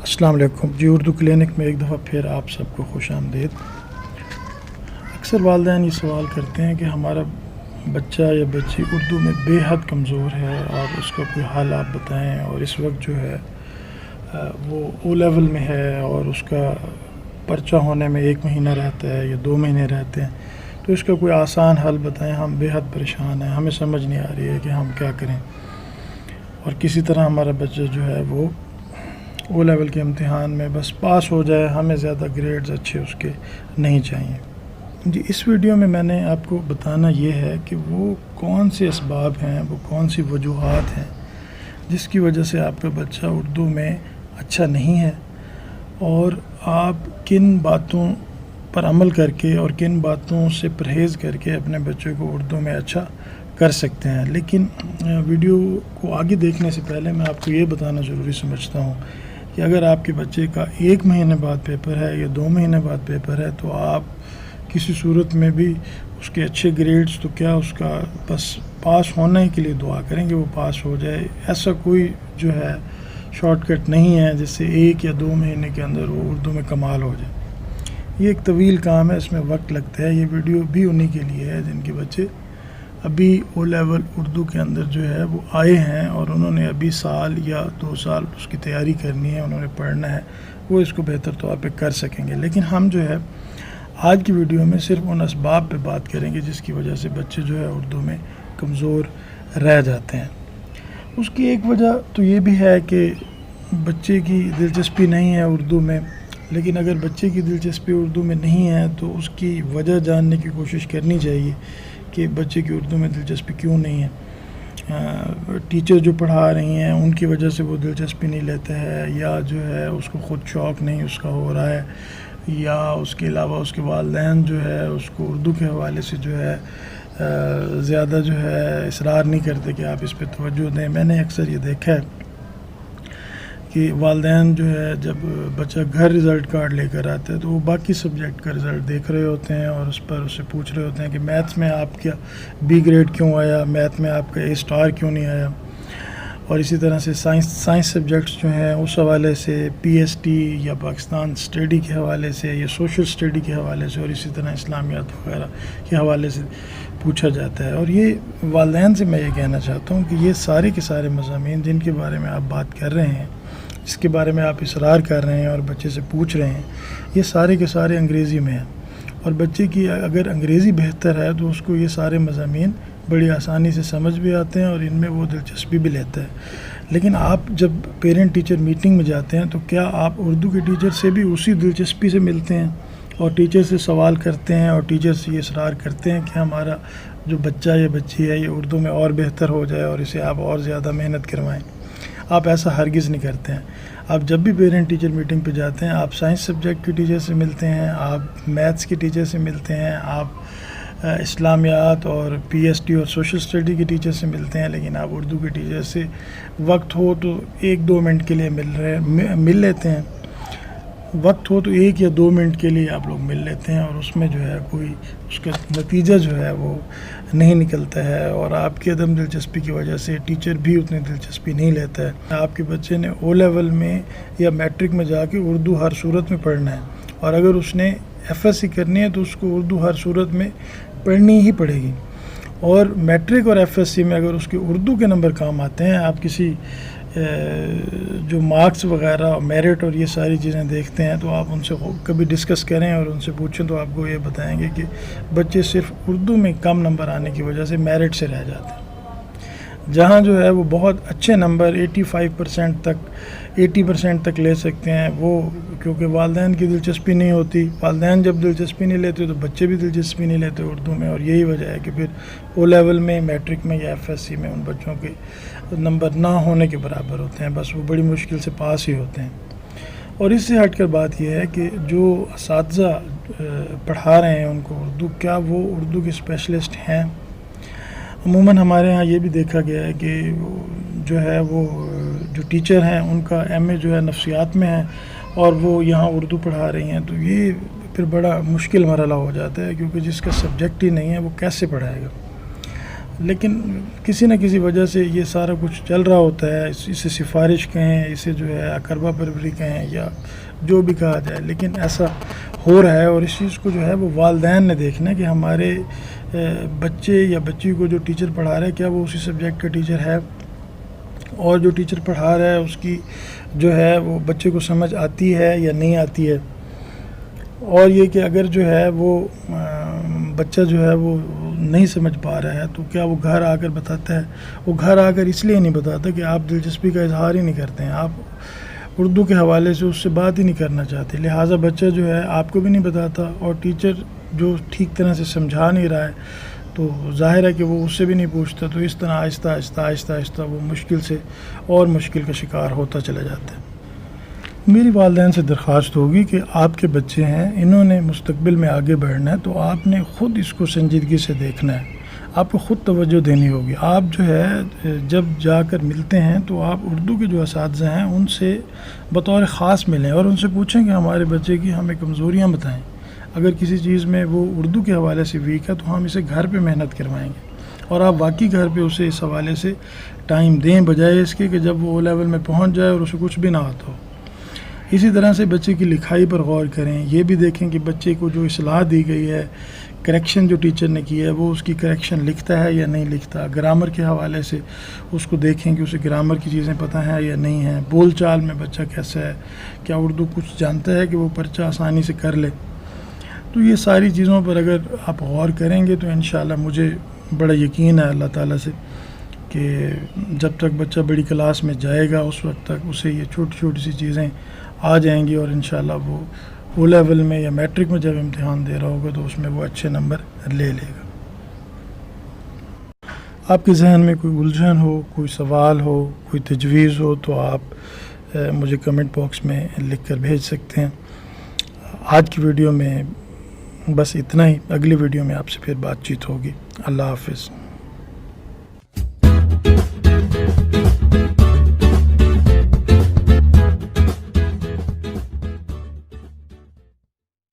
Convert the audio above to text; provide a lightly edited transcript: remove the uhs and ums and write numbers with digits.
السلام علیکم جی، اردو کلینک میں ایک دفعہ پھر آپ سب کو خوش آمدید۔ اکثر والدین یہ سوال کرتے ہیں کہ ہمارا بچہ یا بچی اردو میں بے حد کمزور ہے اور اس کا کوئی حال آپ بتائیں، اور اس وقت جو ہے وہ او لیول میں ہے اور اس کا پرچہ ہونے میں 1 مہینہ رہتا ہے یا 2 مہینے رہتے ہیں، تو اس کا کوئی آسان حل بتائیں، ہم بے حد پریشان ہیں، ہمیں سمجھ نہیں آ رہی ہے کہ ہم کیا کریں، اور کسی طرح ہمارا بچہ جو ہے وہ او لیول کے امتحان میں بس پاس ہو جائے، ہمیں زیادہ گریڈز اچھے اس کے نہیں چاہیے۔ جی، اس ویڈیو میں نے آپ کو بتانا یہ ہے کہ وہ کون سے اسباب ہیں، وہ کون سی وجوہات ہیں جس کی وجہ سے آپ کا بچہ اردو میں اچھا نہیں ہے، اور آپ کن باتوں پر عمل کر کے اور کن باتوں سے پرہیز کر کے اپنے بچے کو اردو میں اچھا کر سکتے ہیں۔ لیکن ویڈیو کو آگے دیکھنے سے پہلے میں آپ کو یہ بتانا ضروری سمجھتا ہوں کہ اگر آپ کے بچے کا 1 مہینے بعد پیپر ہے یا 2 مہینے بعد پیپر ہے، تو آپ کسی صورت میں بھی اس کے اچھے گریڈز تو کیا، اس کا بس پاس ہونے کے لیے دعا کریں کہ وہ پاس ہو جائے۔ ایسا کوئی جو ہے شارٹ کٹ نہیں ہے جس سے 1 یا 2 مہینے کے اندر وہ اردو میں کمال ہو جائے۔ یہ ایک طویل کام ہے، اس میں وقت لگتا ہے۔ یہ ویڈیو بھی انہی کے لیے ہے جن کے بچے ابھی او لیول اردو کے اندر جو ہے وہ آئے ہیں اور انہوں نے ابھی سال یا 2 سال اس کی تیاری کرنی ہے، انہوں نے پڑھنا ہے، وہ اس کو بہتر طور پہ کر سکیں گے۔ لیکن ہم جو ہے آج کی ویڈیو میں صرف ان اسباب پہ بات کریں گے جس کی وجہ سے بچے جو ہے اردو میں کمزور رہ جاتے ہیں۔ اس کی ایک وجہ تو یہ بھی ہے کہ بچے کی دلچسپی نہیں ہے اردو میں، لیکن اگر بچے کی دلچسپی اردو میں نہیں ہے تو اس کی وجہ جاننے کی کوشش کرنی چاہیے کہ بچے کی اردو میں دلچسپی کیوں نہیں ہے۔ ٹیچر جو پڑھا رہی ہیں ان کی وجہ سے وہ دلچسپی نہیں لیتا ہے، یا جو ہے اس کو خود شوق نہیں اس کا ہو رہا ہے، یا اس کے علاوہ اس کے والدین جو ہے اس کو اردو کے حوالے سے جو ہے زیادہ جو ہے اصرار نہیں کرتے کہ آپ اس پہ توجہ دیں۔ میں نے اکثر یہ دیکھا ہے کہ والدین جو ہے جب بچہ گھر رزلٹ کارڈ لے کر آتا ہے تو وہ باقی سبجیکٹ کا رزلٹ دیکھ رہے ہوتے ہیں اور اس پر اسے پوچھ رہے ہوتے ہیں کہ میتھس میں آپ کیا B گریڈ کیوں آیا، میتھ میں آپ کا A کیوں نہیں آیا، اور اسی طرح سے سائنس سبجیکٹس جو ہیں اس حوالے سے PST یا پاکستان اسٹڈی کے حوالے سے یا سوشل اسٹڈی کے حوالے سے، اور اسی طرح اسلامیات وغیرہ کے حوالے سے پوچھا جاتا ہے۔ اور یہ والدین سے میں یہ کہنا چاہتا ہوں کہ یہ سارے کے سارے مضامین جن کے بارے میں آپ بات کر رہے ہیں، جس کے بارے میں آپ اصرار کر رہے ہیں اور بچے سے پوچھ رہے ہیں، یہ سارے کے سارے انگریزی میں ہیں، اور بچے کی اگر انگریزی بہتر ہے تو اس کو یہ سارے مضامین بڑی آسانی سے سمجھ بھی آتے ہیں اور ان میں وہ دلچسپی بھی لیتا ہے۔ لیکن آپ جب پیرنٹ ٹیچر میٹنگ میں جاتے ہیں تو کیا آپ اردو کے ٹیچر سے بھی اسی دلچسپی سے ملتے ہیں اور ٹیچر سے سوال کرتے ہیں اور ٹیچر سے یہ اصرار کرتے ہیں کہ ہمارا جو بچہ یا بچی ہے یہ اردو میں اور بہتر ہو جائے اور اسے آپ اور زیادہ محنت کروائیں؟ آپ ایسا ہرگز نہیں کرتے ہیں۔ آپ جب بھی پیرنٹ ٹیچر میٹنگ پہ جاتے ہیں، آپ سائنس سبجیکٹ کے ٹیچر سے ملتے ہیں، آپ میتھس کے ٹیچر سے ملتے ہیں، آپ اسلامیات اور PST اور سوشل اسٹڈی کے ٹیچر سے ملتے ہیں، لیکن آپ اردو کے ٹیچر سے وقت ہو تو 1-2 منٹ کے لیے مل لیتے ہیں، وقت ہو تو 1 یا 2 منٹ کے لیے آپ لوگ مل لیتے ہیں، اور اس میں جو ہے کوئی اس کا نتیجہ جو ہے وہ نہیں نکلتا ہے، اور آپ کی عدم دلچسپی کی وجہ سے ٹیچر بھی اتنی دلچسپی نہیں لیتا ہے۔ آپ کے بچے نے او لیول میں یا میٹرک میں جا کے اردو ہر صورت میں پڑھنا ہے، اور اگر اس نے FSC کرنی ہے تو اس کو اردو ہر صورت میں پڑھنی ہی پڑے گی، اور میٹرک اور FSC میں اگر اس کے اردو کے نمبر کام آتے ہیں، آپ کسی جو مارکس وغیرہ میرٹ اور یہ ساری چیزیں دیکھتے ہیں تو آپ ان سے کبھی ڈسکس کریں اور ان سے پوچھیں تو آپ کو یہ بتائیں گے کہ بچے صرف اردو میں کم نمبر آنے کی وجہ سے میرٹ سے رہ جاتے ہیں، جہاں جو ہے وہ بہت اچھے نمبر 80% تک لے سکتے ہیں، وہ کیونکہ والدین کی دلچسپی نہیں ہوتی، والدین جب دلچسپی نہیں لیتے تو بچے بھی دلچسپی نہیں لیتے اردو میں، اور یہی وجہ ہے کہ پھر او لیول میں، میٹرک میں یا FSC میں ان بچوں کے نمبر نہ ہونے کے برابر ہوتے ہیں، بس وہ بڑی مشکل سے پاس ہی ہوتے ہیں۔ اور اس سے ہٹ کر بات یہ ہے کہ جو اساتذہ پڑھا رہے ہیں ان کو اردو، کیا وہ اردو کے اسپیشلسٹ ہیں؟ عموماً ہمارے ہاں یہ بھی دیکھا گیا ہے کہ جو ہے وہ جو ٹیچر ہیں ان کا MA جو ہے نفسیات میں ہے اور وہ یہاں اردو پڑھا رہی ہیں، تو یہ پھر بڑا مشکل مرحلہ ہو جاتا ہے، کیونکہ جس کا سبجیکٹ ہی نہیں ہے وہ کیسے پڑھائے گا۔ لیکن کسی نہ کسی وجہ سے یہ سارا کچھ چل رہا ہوتا ہے. اسے سفارش کہیں, اسے جو ہے اقربا پروری کہیں, یا جو بھی کہا جائے, لیکن ایسا ہو رہا ہے. اور اس چیز کو جو ہے وہ والدین نے دیکھنا ہے کہ ہمارے بچے یا بچی کو جو ٹیچر پڑھا رہا ہے کیا وہ اسی سبجیکٹ کا ٹیچر ہے, اور جو ٹیچر پڑھا رہا ہے اس کی جو ہے وہ بچے کو سمجھ آتی ہے یا نہیں آتی ہے. اور یہ کہ اگر جو ہے وہ بچہ جو ہے وہ نہیں سمجھ پا رہا ہے تو کیا وہ گھر آ کر بتاتا ہے؟ وہ گھر آ کر اس لیے نہیں بتاتا کہ آپ دلچسپی کا اظہار ہی نہیں کرتے ہیں, آپ اردو کے حوالے سے اس سے بات ہی نہیں کرنا چاہتے, لہٰذا بچہ جو ہے آپ کو بھی نہیں بتاتا, اور ٹیچر جو ٹھیک طرح سے سمجھا نہیں رہا ہے تو ظاہر ہے کہ وہ اس سے بھی نہیں پوچھتا. تو اس طرح آہستہ آہستہ آہستہ آہستہ وہ مشکل سے اور مشکل کا شکار ہوتا چلا جاتا ہے. میری والدین سے درخواست ہوگی کہ آپ کے بچے ہیں, انہوں نے مستقبل میں آگے بڑھنا ہے, تو آپ نے خود اس کو سنجیدگی سے دیکھنا ہے, آپ کو خود توجہ دینی ہوگی. آپ جو ہے جب جا کر ملتے ہیں تو آپ اردو کے جو اساتذہ ہیں ان سے بطور خاص ملیں اور ان سے پوچھیں کہ ہمارے بچے کی ہمیں کمزوریاں بتائیں. اگر کسی چیز میں وہ اردو کے حوالے سے ویک ہے تو ہم اسے گھر پہ محنت کروائیں گے, اور آپ واقعی گھر پہ اسے اس حوالے سے ٹائم دیں, بجائے اس کے کہ جب وہ او لیول میں پہنچ جائے اور اسے کچھ بھی نہ آتا ہو. اسی طرح سے بچے کی لکھائی پر غور کریں, یہ بھی دیکھیں کہ بچے کو جو اصلاح دی گئی ہے, کریکشن جو ٹیچر نے کی ہے, وہ اس کی کریکشن لکھتا ہے یا نہیں لکھتا. گرامر کے حوالے سے اس کو دیکھیں کہ اسے گرامر کی چیزیں پتہ ہیں یا نہیں ہیں. بول چال میں بچہ کیسا ہے, کیا اردو کچھ جانتا ہے کہ وہ پرچہ آسانی سے کر لے. تو یہ ساری چیزوں پر اگر آپ غور کریں گے تو انشاءاللہ مجھے بڑا یقین ہے اللہ تعالیٰ سے کہ جب تک بچہ بڑی کلاس میں جائے گا اس وقت تک اسے یہ چھوٹی چھوٹی سی چیزیں آ جائیں گی, اور انشاءاللہ وہ او لیول میں یا میٹرک میں جب امتحان دے رہا ہوگا تو اس میں وہ اچھے نمبر لے لے گا. آپ کے ذہن میں کوئی الجھن ہو, کوئی سوال ہو, کوئی تجویز ہو تو آپ مجھے کمنٹ باکس میں لکھ کر بھیج سکتے ہیں. آج کی ویڈیو میں بس اتنا ہی, اگلی ویڈیو میں آپ سے پھر بات چیت ہوگی. اللہ حافظ.